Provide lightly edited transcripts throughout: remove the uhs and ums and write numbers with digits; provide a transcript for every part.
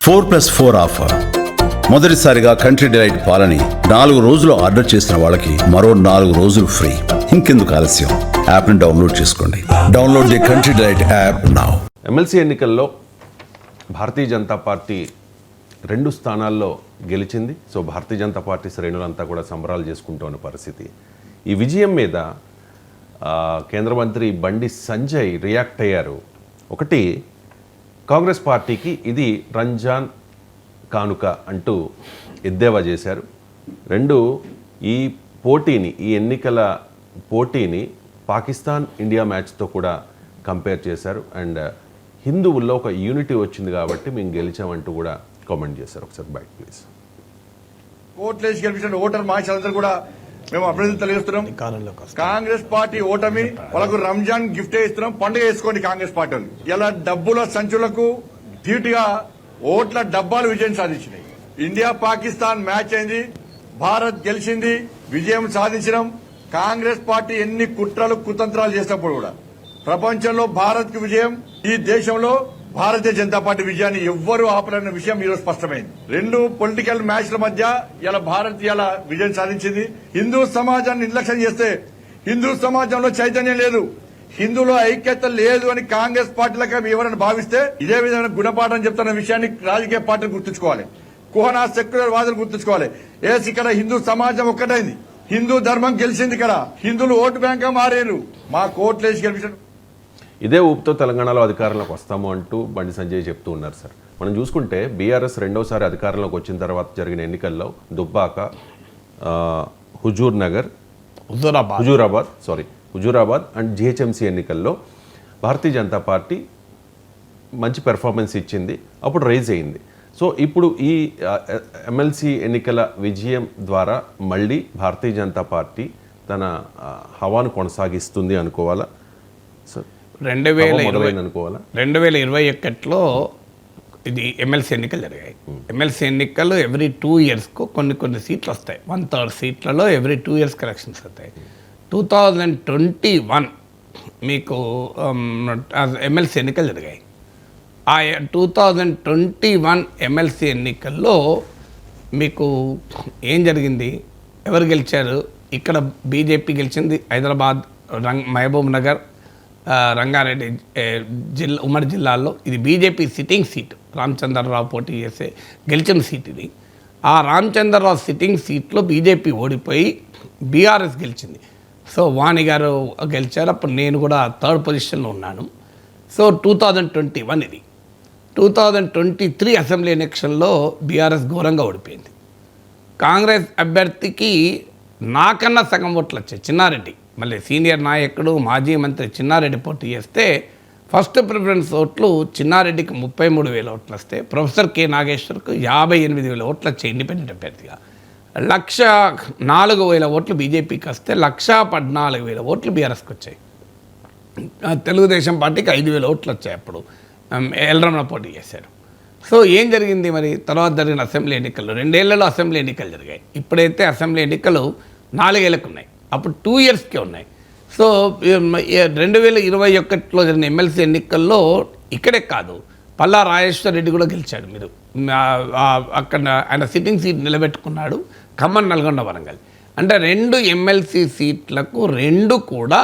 4+4 offer. మొదటిసారిగా country delight పాలని 4 రోజులు ఆర్డర్ చేసిన వాళ్ళకి మరో 4 రోజులు ఫ్రీ. ఇంకెందుకు ఆలస్యం, యాప్ని డౌన్లోడ్ చేసుకోండి. Download the country delight app now. MLC ఎన్నికల్లో భారతీయ జనతా పార్టీ 2 స్థానాల్లో గెలిచింది. సో భారతీయ జనతా పార్టీ శ్రేణులంతా కూడా సంబరాలు చేసుకుంటున్న పరిస్థితి. ఈ విజయం మీద కేంద్ర మంత్రి బండి సంజయ్ రియాక్ట్ అయ్యారు. ఒకటి, కాంగ్రెస్ పార్టీకి ఇది రంజాన్ కానుక అంటూ ఎద్దేవా చేశారు. 2, ఈ ఎన్నికల పోటీని పాకిస్తాన్ ఇండియా మ్యాచ్తో కూడా కంపేర్ చేశారు. అండ్ హిందువుల్లో ఒక యూనిటీ వచ్చింది కాబట్టి మేము గెలిచామంటూ కూడా కామెంట్ చేశారు. ఒకసారి బైక్ ప్లీజ్. ఓట్లేసి గెలిపించిన ఓటర్ మహాశయులందరూ కూడా మేము అభినందన తెలియజేస్తున్నాం. కాంగ్రెస్ పార్టీ ఓటమి వాళ్ళకు రంజాన్ గిఫ్ట్ ఇస్తున్నాం. పండుగ వేసుకోండి కాంగ్రెస్ పార్టీ. ఇలా డబ్బుల సంచులకు ధీటుగా ఓట్ల డబ్బాలు విజయం సాధించినాయి. ఇండియా పాకిస్తాన్ మ్యాచ్ అయింది, భారత్ గెలిచింది, విజయం సాధించినాం. కాంగ్రెస్ పార్టీ ఎన్ని కుట్రలు కుతంత్రాలు చేసినప్పుడు కూడా ప్రపంచంలో భారత్ కి విజయం, ఈ దేశంలో భారతీయ జనతా పార్టీ విజయాన్ని ఎవ్వరూ ఆపలేని విషయం ఈరోజు స్పష్టమైంది. 2 పొలిటికల్ మ్యాచ్ల మధ్య ఇలా భారత్ ఇలా విజయం సాధించింది. హిందూ సమాజాన్ని నిర్లక్ష్యం చేస్తే హిందూ సమాజంలో చైతన్యం లేదు, హిందువుల ఐక్యత లేదు అని కాంగ్రెస్ పార్టీలకు ఎవరైనా భావిస్తే ఇదే విధంగా గుణపాఠం చెప్తున్న విషయాన్ని రాజకీయ పార్టీలు గుర్తుంచుకోవాలి. కుహనా సెక్యులర్ వాదులు గుర్తుంచుకోవాలి. ఇక్కడ హిందూ సమాజం ఒక్కటైంది, హిందూ ధర్మం గెలిచింది. ఇక్కడ హిందువులు ఓటు బ్యాంక్ గా మారారు. మా కోట్లేసి గెలిపించారు. ఇదే ఊపుతో తెలంగాణలో అధికారంలోకి వస్తాము అంటూ బండి సంజయ్ చెప్తూ ఉన్నారు. సార్, మనం చూసుకుంటే బీఆర్ఎస్ 2వసారి అధికారంలోకి వచ్చిన తర్వాత జరిగిన ఎన్నికల్లో దుబ్బాక, హుజూరాబాద్ అండ్ జిహెచ్ఎంసీ ఎన్నికల్లో భారతీయ జనతా పార్టీ మంచి పెర్ఫార్మెన్స్ ఇచ్చింది, అప్పుడు రైజ్ అయింది. సో ఇప్పుడు ఈ ఎమ్మెల్సీ ఎన్నికల విజయం ద్వారా మళ్ళీ భారతీయ జనతా పార్టీ తన హవాను కొనసాగిస్తుంది అనుకోవాలా సార్? 2021లో ఇది ఎమ్మెల్సీ ఎన్నికలు జరిగాయి. ఎమ్మెల్సీ ఎన్నికలు ఎవ్రీ 2 ఇయర్స్కు కొన్ని సీట్లు వస్తాయి. 1/3 సీట్లలో ఎవ్రీ 2 ఇయర్స్కి ఎలక్షన్స్ వస్తాయి. 2021 మీకు ఎమ్మెల్సీ ఎన్నికలు జరిగాయి. ఆ 2021 ఎమ్మెల్సీ ఎన్నికల్లో మీకు ఏం జరిగింది, ఎవరు గెలిచారు? ఇక్కడ బీజేపీ గెలిచింది. హైదరాబాద్, మహబూబ్ నగర్, రంగారెడ్డి ఉమ్మడి జిల్లాల్లో ఇది బీజేపీ సిట్టింగ్ సీట్. రామచంద్రరావు పోటీ చేసే గెలిచిన సీట్ ఇది. ఆ రామచంద్రరావు సిట్టింగ్ సీట్లో బీజేపీ ఓడిపోయి బీఆర్ఎస్ గెలిచింది. సో వాణి గారు గెలిచారు. అప్పుడు నేను కూడా 3rd పొజిషన్లో ఉన్నాను. సో 2021 ఇది. 2023 అసెంబ్లీ ఎలక్షన్లో బీఆర్ఎస్ ఘోరంగా ఓడిపోయింది. కాంగ్రెస్ అభ్యర్థికి నాకన్నా సగం ఓట్లు వచ్చాయి. చిన్నారెడ్డి, మళ్ళీ సీనియర్ నాయకుడు మాజీ మంత్రి చిన్నారెడ్డి పోటీ చేస్తే ఫస్ట్ ప్రిఫరెన్స్ ఓట్లు చిన్నారెడ్డికి 33,000 ఓట్లు వస్తే ప్రొఫెసర్ కె నాగేశ్వర్కు 58,000 ఓట్లు వచ్చాయి ఇండిపెండెంట్ అభ్యర్థిగా. 104,000 ఓట్లు బీజేపీకి వస్తే 114,000 ఓట్లు బీఆర్ఎస్కి వచ్చాయి. తెలుగుదేశం పార్టీకి 5,000 ఓట్లు వచ్చాయి. అప్పుడు ఎల్రమణ పోటీ చేశారు. సో ఏం జరిగింది మరి? తర్వాత జరిగిన అసెంబ్లీ ఎన్నికల్లో 2 ఏళ్లలో అసెంబ్లీ ఎన్నికలు జరిగాయి. ఇప్పుడైతే అసెంబ్లీ ఎన్నికలు 4 ఏళ్ళకు ఉన్నాయి, అప్పుడు 2 ఇయర్స్కే ఉన్నాయి. సో 2021లో జరిగిన ఎమ్మెల్సీ ఎన్నికల్లో ఇక్కడే కాదు, పల్లా రాజేశ్వర రెడ్డి కూడా గెలిచాడు. మీరు అక్కడ ఆయన సిట్టింగ్ సీట్ నిలబెట్టుకున్నాడు. ఖమ్మం, నల్గొండ, వరంగల్ అంటే 2 ఎమ్మెల్సీ సీట్లకు 2 కూడా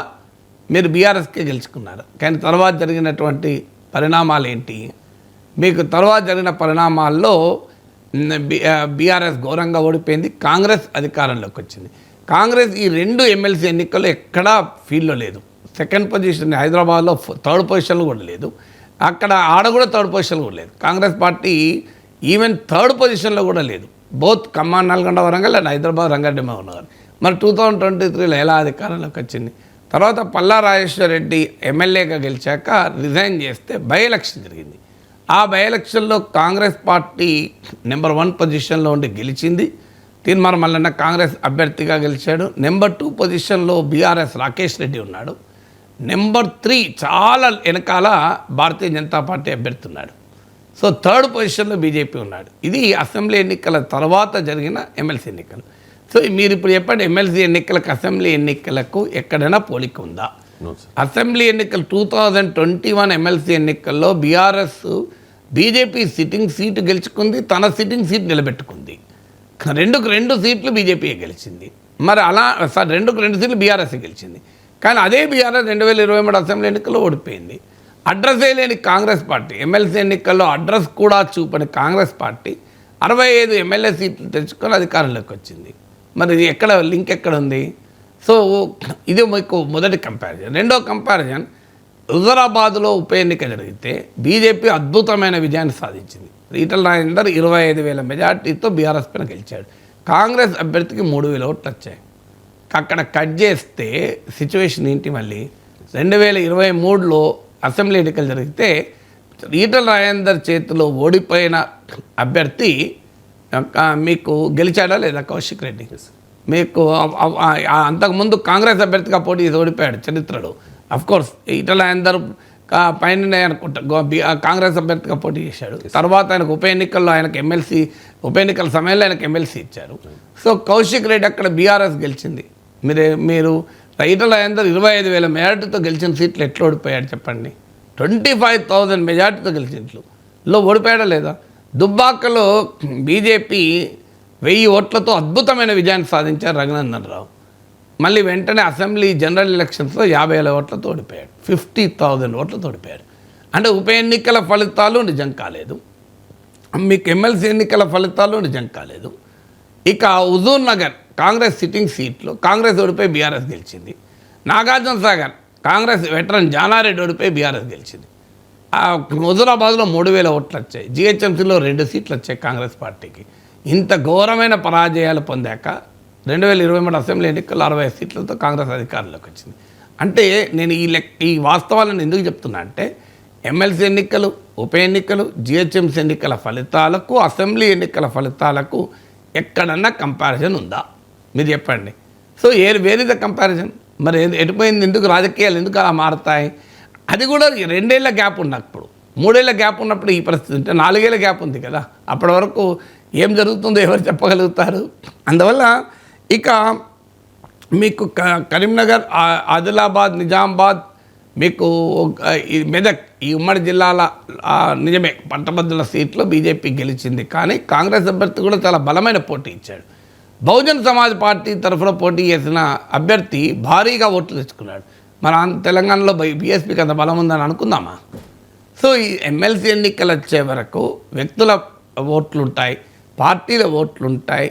మీరు బీఆర్ఎస్కే గెలుచుకున్నారు. కానీ తర్వాత జరిగినటువంటి పరిణామాలు ఏంటి? మీకు తర్వాత జరిగిన పరిణామాల్లో బీఆర్ఎస్ ఘోరంగా ఓడిపోయింది, కాంగ్రెస్ అధికారంలోకి వచ్చింది. కాంగ్రెస్ ఈ 2 ఎమ్మెల్సీ ఎన్నికల్లో ఎక్కడా ఫీల్డ్లో లేదు. 2nd పొజిషన్, హైదరాబాద్లో 3rd పొజిషన్లో కూడా లేదు, అక్కడ కూడా 3rd పొజిషన్లో కూడా లేదు. కాంగ్రెస్ పార్టీ ఈవెన్ 3rd పొజిషన్లో కూడా లేదు. బోత్ ఖమ్మం, నల్గొండ, వరంగల్ అండ్ హైదరాబాద్, రంగారెడ్డి ఉన్నారు. మరి 2023లో ఎలా అధికారంలోకి వచ్చింది? తర్వాత పల్లా రాజేశ్వర రెడ్డి ఎమ్మెల్యేగా గెలిచాక రిజైన్ చేస్తే బై ఎలక్షన్ జరిగింది. ఆ బై ఎలక్షన్లో కాంగ్రెస్ పార్టీ నెంబర్ 1 పొజిషన్లో ఉండి గెలిచింది. తీన్మార్ మల్లన్న కాంగ్రెస్ అభ్యర్థిగా గెలిచాడు. నెంబర్ 2 పొజిషన్లో బీఆర్ఎస్ రాకేష్ రెడ్డి ఉన్నాడు. నెంబర్ 3 చాలా వెనకాల భారతీయ జనతా పార్టీ అభ్యర్థి ఉన్నాడు. సో 3rd పొజిషన్లో బీజేపీ ఉన్నాడు. ఇది అసెంబ్లీ ఎన్నికల తర్వాత జరిగిన ఎమ్మెల్సీ ఎన్నికలు. సో మీరు ఇప్పుడు చెప్పండి, ఎమ్మెల్సీ ఎన్నికలకు అసెంబ్లీ ఎన్నికలకు ఎక్కడైనా పోలిక ఉందా? అసెంబ్లీ ఎన్నికలు 2021 ఎమ్మెల్సీ ఎన్నికల్లో బీఆర్ఎస్ బీజేపీ సిట్టింగ్ సీటు గెలుచుకుంది, తన సిట్టింగ్ సీట్ నిలబెట్టుకుంది. రెండు సీట్లు బీజేపీయే గెలిచింది. మరి అలా రెండు సీట్లు బీఆర్ఎస్ గెలిచింది. కానీ అదే బీఆర్ఎస్ 2023 అసెంబ్లీ ఎన్నికల్లో ఓడిపోయింది. అడ్రస్ లేని కాంగ్రెస్ పార్టీ ఎమ్మెల్సీ ఎన్నికల్లో అడ్రస్ కూడా చూపని కాంగ్రెస్ పార్టీ 65 ఎమ్మెల్యే సీట్లు తెచ్చుకొని అధికారంలోకి వచ్చింది. మరి ఇది ఎక్కడ లింక్ ఎక్కడ ఉంది? సో ఇది మీకు మొదటి కంపారిజన్. రెండో కంపారిజన్, హుజరాబాద్లో ఉప ఎన్నిక జరిగితే బీజేపీ అద్భుతమైన విజయాన్ని సాధించింది. ఈటల రాజేందర్ 25,000 మెజార్టీతో బీఆర్ఎస్ పైన గెలిచాడు. కాంగ్రెస్ అభ్యర్థికి 3,000 ఓట్లు వచ్చాయి. అక్కడ కట్ చేస్తే సిచ్యువేషన్ ఏంటి? మళ్ళీ 2023లో అసెంబ్లీ ఎన్నికలు జరిగితే ఈటల రాజేందర్ చేతిలో ఓడిపోయిన అభ్యర్థి మీకు గెలిచాడా లేదా? కౌశిక్ రెడ్డి. మీకు అంతకుముందు కాంగ్రెస్ అభ్యర్థిగా పోటీ చేసి ఓడిపోయాడు చరిత్రలో. అఫ్కోర్స్ ఈటల రాజేందర్ పైన అనుకుంటా కాంగ్రెస్ అభ్యర్థిగా పోటీ చేశాడు. తర్వాత ఆయనకు ఉప ఎన్నికల సమయంలో ఆయనకు ఎమ్మెల్సీ ఇచ్చారు. సో కౌశిక్ రెడ్డి అక్కడ బీఆర్ఎస్ గెలిచింది. మీరు ఈటల రాజేందర్ 25,000 మెజార్టీతో గెలిచిన సీట్లు ఎట్లా ఓడిపోయాడు చెప్పండి? 25,000 మెజార్టీతో గెలిచిన సీట్లలో ఓడిపోయాడా లేదా? దుబ్బాకలో బీజేపీ 1000 ఓట్లతో అద్భుతమైన విజయాన్ని సాధించారు రఘునందన్ రావు. మళ్ళీ వెంటనే అసెంబ్లీ జనరల్ ఎలక్షన్స్లో 50,000 ఓట్లతో ఓడిపోయాడు. 50,000 ఓట్లతో ఓడిపోయాడు. అంటే ఉప ఎన్నికల ఫలితాలు నిజం కాలేదు, మీకు ఎమ్మెల్సీ ఎన్నికల ఫలితాలు నిజం కాలేదు. ఇక హుజూర్ నగర్ కాంగ్రెస్ సిట్టింగ్ సీట్లో కాంగ్రెస్ ఓడిపోయి బీఆర్ఎస్ గెలిచింది. నాగార్జున సాగర్ కాంగ్రెస్ వెటరన్ జానారెడ్డి ఓడిపోయి బీఆర్ఎస్ గెలిచింది. హుజూరాబాద్లో 3,000 ఓట్లు వచ్చాయి. జిహెచ్ఎంసీలో 2 సీట్లు వచ్చాయి కాంగ్రెస్ పార్టీకి. ఇంత ఘోరమైన పరాజయాలు పొందాక 2023 అసెంబ్లీ ఎన్నికల్లో 60 సీట్లతో కాంగ్రెస్ అధికారంలోకి వచ్చింది. అంటే నేను ఈ వాస్తవాలను ఎందుకు చెప్తున్నా అంటే, ఎమ్మెల్సీ ఎన్నికలు, ఉప ఎన్నికలు, జిహెచ్ఎంసీ ఎన్నికల ఫలితాలకు, అసెంబ్లీ ఎన్నికల ఫలితాలకు ఎక్కడన్నా కంపారిజన్ ఉందా? మీరు చెప్పండి. So where is the comparison? మరి ఎటుపోయింది? ఎందుకు రాజకీయాలు ఎందుకు అలా మారుతాయి? అది కూడా 2 ఏళ్ల గ్యాప్ ఉన్నప్పుడు, 3 ఏళ్ల గ్యాప్ ఉన్నప్పుడు ఈ పరిస్థితి ఉంటే 4 ఏళ్ల గ్యాప్ ఉంది కదా. అప్పటి వరకు ఏం జరుగుతుందో ఎవరు చెప్పగలుగుతారు? అందువల్ల ఇక మీకు కరీంనగర్, ఆదిలాబాద్, నిజామాబాద్, మీకు మెదక్, ఈ ఉమ్మడి జిల్లాల నిజమే పట్టభద్రుల సీట్లో బీజేపీ గెలిచింది. కానీ కాంగ్రెస్ అభ్యర్థి కూడా చాలా బలమైన పోటీ ఇచ్చాడు. బహుజన్ సమాజ్ పార్టీ తరఫున పోటీ చేసిన అభ్యర్థి భారీగా ఓట్లు తెచ్చుకున్నాడు. మన తెలంగాణలో బీఎస్పీకి అంత బలం ఉందని అనుకుందామా? సో ఈ ఎమ్మెల్సీ ఎన్నికలు వచ్చే వరకు వ్యక్తుల ఓట్లు ఉంటాయి, పార్టీల ఓట్లు ఉంటాయి,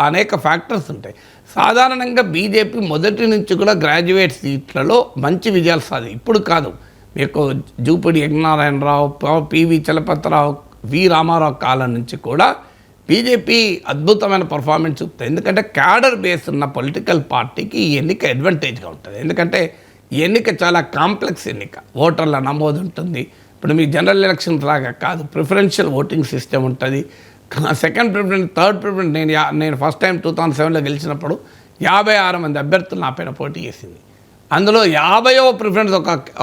అనేక ఫ్యాక్టర్స్ ఉంటాయి. సాధారణంగా బీజేపీ మొదటి నుంచి కూడా గ్రాడ్యుయేట్ సీట్లలో మంచి విజయాలు ఇప్పుడు కాదు, మీకు జూపిడి యజ్ఞనారాయణరావు, పివి చలపతిరావు, వి రామారావు కాలం నుంచి కూడా బీజేపీ అద్భుతమైన పర్ఫార్మెన్స్ చూపుతుంది. ఎందుకంటే క్యాడర్ బేస్ ఉన్న పొలిటికల్ పార్టీకి ఈ ఎన్నిక అడ్వాంటేజ్గా ఉంటుంది. ఎందుకంటే ఈ ఎన్నిక చాలా కాంప్లెక్స్ ఎన్నిక. ఓటర్ల నమోదు ఉంటుంది. ఇప్పుడు మీ జనరల్ ఎలక్షన్స్ లాగా కాదు, ప్రిఫరెన్షియల్ ఓటింగ్ సిస్టమ్ ఉంటుంది. Second preference, third preference. నేను ఫస్ట్ టైం 2007లో గెలిచినప్పుడు 56 మంది అభ్యర్థులు నా పైన పోటీ చేసింది. అందులో 50వ ప్రిఫరెన్స్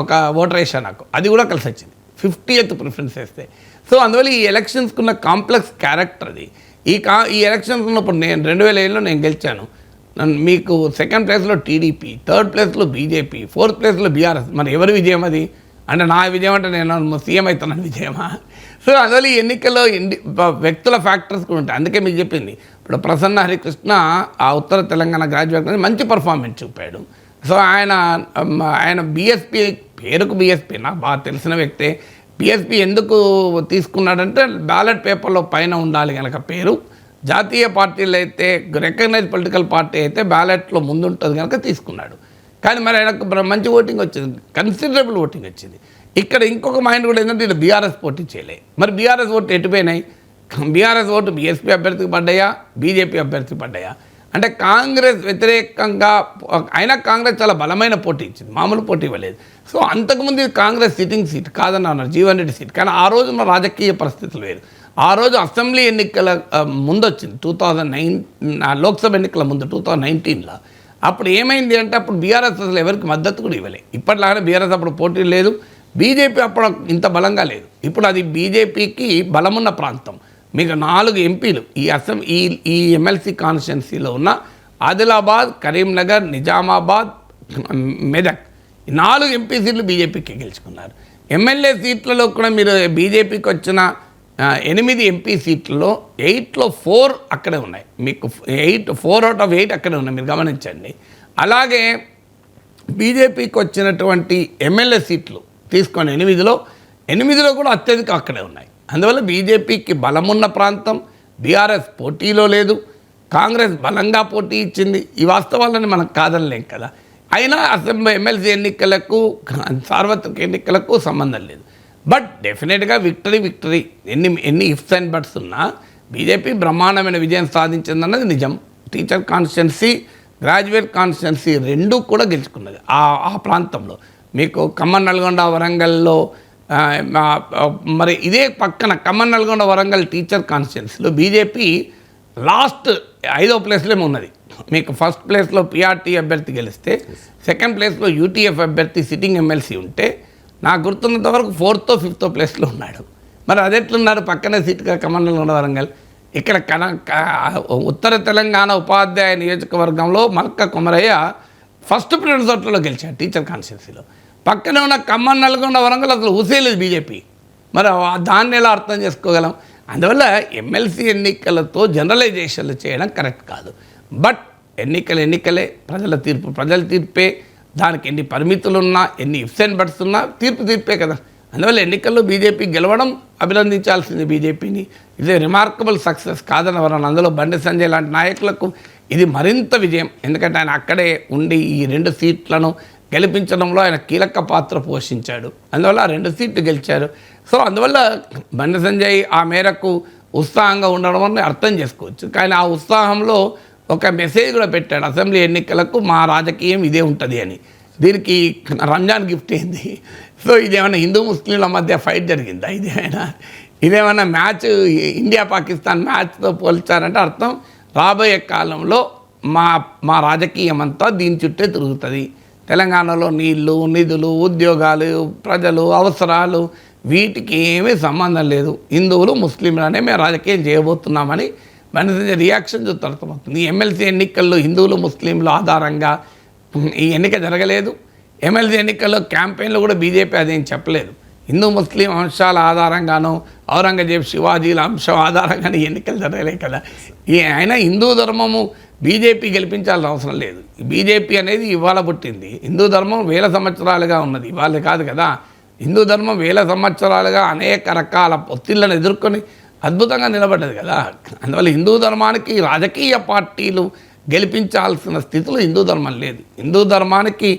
ఒక ఓటర్ వేసాను నాకు, అది కూడా కలిసి వచ్చింది. 50th ప్రిఫరెన్స్ వేస్తే. సో అందువల్ల ఈ ఎలక్షన్స్కున్న కాంప్లెక్స్ క్యారెక్టర్ అది. ఈ ఎలక్షన్స్ ఉన్నప్పుడు నేను 2007లో నేను గెలిచాను. మీకు సెకండ్ ప్లేస్లో టీడీపీ, థర్డ్ ప్లేస్లో బీజేపీ, ఫోర్త్ ప్లేస్లో బీఆర్ఎస్. మరి ఎవరి విజయం అది? అంటే నా విజయం అంటే నేను సీఎం అవుతున్నాను విజయమా? సో అందువల్ల ఈ ఎన్నికల్లో వ్యక్తుల ఫ్యాక్టర్స్ కూడా ఉంటాయి. అందుకే మీకు చెప్పింది, ఇప్పుడు ప్రసన్న హరికృష్ణ ఆ ఉత్తర తెలంగాణ గ్రాడ్యుయేట్ మంచి పర్ఫార్మెన్స్ చూపాడు. సో ఆయన బీఎస్పీ, పేరుకు బీఎస్పీ, నాకు బాగా తెలిసిన వ్యక్తే. బీఎస్పీ ఎందుకు తీసుకున్నాడంటే బ్యాలెట్ పేపర్లో పైన ఉండాలి కనుక పేరు. జాతీయ పార్టీలు అయితే, రికగ్నైజ్ పొలిటికల్ పార్టీ అయితే బ్యాలెట్లో ముందుంటుంది కనుక తీసుకున్నాడు. కానీ మరి ఆయనకు మంచి ఓటింగ్ వచ్చింది, కన్సిడరబుల్ ఓటింగ్ వచ్చింది. ఇక్కడ ఇంకొక మైండ్ కూడా ఏంటంటే ఇక్కడ బీఆర్ఎస్ పోటీ చేయలే. మరి బీఆర్ఎస్ ఓటు ఎటుపోయినాయి? బీఆర్ఎస్ ఓటు బీఎస్పీ అభ్యర్థికి పడ్డాయా, బీజేపీ అభ్యర్థికి పడ్డాయా? అంటే కాంగ్రెస్ వ్యతిరేకంగా అయినా కాంగ్రెస్ చాలా బలమైన పోటీ ఇచ్చింది, మామూలు పోటీ ఇవ్వలేదు. సో అంతకుముందు కాంగ్రెస్ సిట్టింగ్ సీట్ కాదని అన్నారు, జీవన్ రెడ్డి సీట్. కానీ ఆ రోజున రాజకీయ పరిస్థితులు వేరు. ఆ రోజు అసెంబ్లీ ఎన్నికల ముందు వచ్చింది, 2009 లోక్సభ ఎన్నికల ముందు 2019లో. అప్పుడు ఏమైంది అంటే అప్పుడు బీఆర్ఎస్ అసలు ఎవరికి మద్దతు కూడా ఇవ్వలేదు. ఇప్పటిలాగానే బీఆర్ఎస్ అప్పుడు పోటీ లేదు, బీజేపీ అప్పుడు ఇంత బలంగా లేదు. ఇప్పుడు అది బీజేపీకి బలమున్న ప్రాంతం. మీకు 4 ఎంపీలు ఈ ఎమ్మెల్సీ కాన్స్టిట్యున్సీలో ఉన్న ఆదిలాబాద్, కరీంనగర్, నిజామాబాద్, మెదక్, 4 ఎంపీ సీట్లు బీజేపీకి గెలుచుకున్నారు. ఎమ్మెల్యే సీట్లలో కూడా మీరు బీజేపీకి వచ్చిన 8 ఎంపీ సీట్లలో 8లో 4 అక్కడే ఉన్నాయి. మీకు 4 out of 8 అక్కడే ఉన్నాయి, మీరు గమనించండి. అలాగే బీజేపీకి వచ్చినటువంటి ఎమ్మెల్యే సీట్లు తీసుకొని 8లో కూడా అత్యధిక అక్కడే ఉన్నాయి. అందువల్ల బీజేపీకి బలమున్న ప్రాంతం, బీఆర్ఎస్ పోటీలో లేదు, కాంగ్రెస్ బలంగా పోటీ ఇచ్చింది. ఈ వాస్తవాలని మనం కాదనలేం కదా. అయినా అసెంబ్లీ ఎమ్మెల్సీ ఎన్నికలకు సార్వత్రిక ఎన్నికలకు సంబంధం లేదు. బట్ డెఫినెట్గా విక్టరీ ఎన్ని ఇఫ్స్ అండ్ బట్స్ ఉన్నా బీజేపీ బ్రహ్మాండమైన విజయం సాధించిందన్నది నిజం. టీచర్ కాన్స్టిట్యున్సీ, గ్రాడ్యుయేట్ కాన్స్టిట్యున్సీ రెండూ కూడా గెలుచుకున్నది ఆ ప్రాంతంలో. మీకు ఖమ్మం, నల్గొండ, వరంగల్లో మరి ఇదే పక్కన ఖమ్మం, నల్గొండ, వరంగల్ టీచర్ కాన్స్టిట్యున్సీలో బీజేపీ లాస్ట్ 5వ ప్లేస్లో ఉన్నది. మీకు ఫస్ట్ ప్లేస్లో పిఆర్టీ అభ్యర్థి గెలిస్తే, సెకండ్ ప్లేస్లో యూటీఎఫ్ అభ్యర్థి సిట్టింగ్ ఎమ్మెల్సీ ఉంటే, నాకు గుర్తున్నంత వరకు 4th or 5th ప్లేస్లో ఉన్నాడు. మరి అది ఎట్లున్నారు పక్కనే సీటుగా ఖమ్మం, నల్గొండ, వరంగల్. ఇక్కడ ఉత్తర తెలంగాణ ఉపాధ్యాయ నియోజకవర్గంలో మల్క కొమరయ్య ఫస్ట్ ప్రిఫరెన్స్ ఓట్లలో గెలిచాడు టీచర్ కాన్స్టిట్యున్సీలో. పక్కనే ఉన్న ఖమ్మం, నల్గొండ, వరంగల్ అసలు ఊసేయలేదు బీజేపీ. మరి దాన్ని ఎలా అర్థం చేసుకోగలం? అందువల్ల ఎమ్మెల్సీ ఎన్నికలతో జనరలైజేషన్లు చేయడం కరెక్ట్ కాదు. బట్ ఎన్నికలే, ప్రజల తీర్పే. దానికి ఎన్ని పరిమితులు ఉన్నా, ఎన్ని ఇఫ్స్ అండ్ బట్స్ ఉన్నా తీర్పే కదా. అందువల్ల ఎన్నికల్లో బీజేపీ గెలవడం అభినందించాల్సింది బీజేపీని. ఇది రిమార్కబుల్ సక్సెస్ కాదనవరం. అందులో బండి సంజయ్ లాంటి నాయకులకు ఇది మరింత విజయం. ఎందుకంటే ఆయన అక్కడే ఉండి ఈ 2 సీట్లను గెలిపించడంలో ఆయన కీలక పాత్ర పోషించాడు. అందువల్ల ఆ 2 సీట్లు గెలిచారు. సో అందువల్ల బండి సంజయ్ ఆ మేరకు ఉత్సాహంగా ఉండడం అని అర్థం చేసుకోవచ్చు. కానీ ఆ ఉత్సాహంలో ఒక మెసేజ్ కూడా పెట్టాడు, అసెంబ్లీ ఎన్నికలకు మా రాజకీయం ఇదే ఉంటుంది అని. దీనికి రంజాన్ గిఫ్ట్ ఏంది? సో ఇదేమైనా హిందూ ముస్లింల మధ్య ఫైట్ జరిగిందా? ఇదేమైనా మ్యాచ్ ఇండియా పాకిస్తాన్ మ్యాచ్తో పోల్చారంటే అర్థం రాబోయే కాలంలో మా రాజకీయం అంతా దీని చుట్టే తిరుగుతుంది. తెలంగాణలో నీళ్లు, నిధులు, ఉద్యోగాలు, ప్రజలు, అవసరాలు వీటికి ఏమీ సంబంధం లేదు. హిందువులు, ముస్లింలనే మేము రాజకీయం చేయబోతున్నామని మన రియాక్షన్ చూస్తే అర్థమవుతుంది. ఈ ఎమ్మెల్సీ ఎన్నికల్లో హిందువులు, ముస్లింల ఆధారంగా ఈ ఎన్నిక జరగలేదు. ఎమ్మెల్సీ ఎన్నికల్లో క్యాంపెయిన్లో కూడా బీజేపీ అదేం చెప్పలేదు. హిందూ ముస్లిం అంశాల ఆధారంగానూ, ఔరంగజేబ్ శివాజీల అంశం ఆధారంగానే ఎన్నికలు జరగలే కదా. అయినా హిందూ ధర్మము బీజేపీ గెలిపించాల్సిన అవసరం లేదు. బీజేపీ అనేది ఇవాళ పుట్టింది. హిందూ ధర్మం 1000 సంవత్సరాలుగా ఉన్నది, ఇవాళ కాదు కదా. హిందూ ధర్మం 1000 సంవత్సరాలుగా అనేక రకాల ఒత్తిళ్లను ఎదుర్కొని అద్భుతంగా నిలబడ్డది కదా. అందువల్ల హిందూ ధర్మానికి రాజకీయ పార్టీలు గెలిపించాల్సిన స్థితిలో హిందూ ధర్మం లేదు. హిందూ ధర్మానికి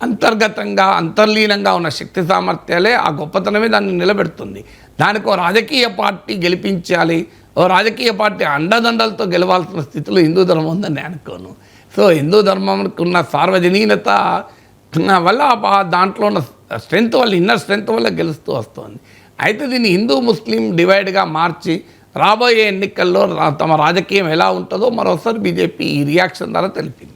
అంతర్గతంగా, అంతర్లీనంగా ఉన్న శక్తి సామర్థ్యాలే ఆ గొప్పతనమే దాన్ని నిలబెడుతుంది. దానికి ఓ రాజకీయ పార్టీ గెలిపించాలి, ఓ రాజకీయ పార్టీ అండదండలతో గెలవాల్సిన స్థితిలో హిందూ ధర్మం ఉందని నేను అనుకోను. సో హిందూ ధర్మంకి ఉన్న సార్వజనీనత వల్ల దాంట్లో ఉన్న స్ట్రెంత్ వల్ల, ఇన్నర్ స్ట్రెంత్ వల్ల గెలుస్తూ వస్తుంది. అయితే దీన్ని హిందూ ముస్లిం డివైడ్గా మార్చి రాబోయే ఎన్నికల్లో తమ రాజకీయం ఎలా ఉంటుందో మరోసారి బీజేపీ ఈ రియాక్షన్ ద్వారా తెలిపింది.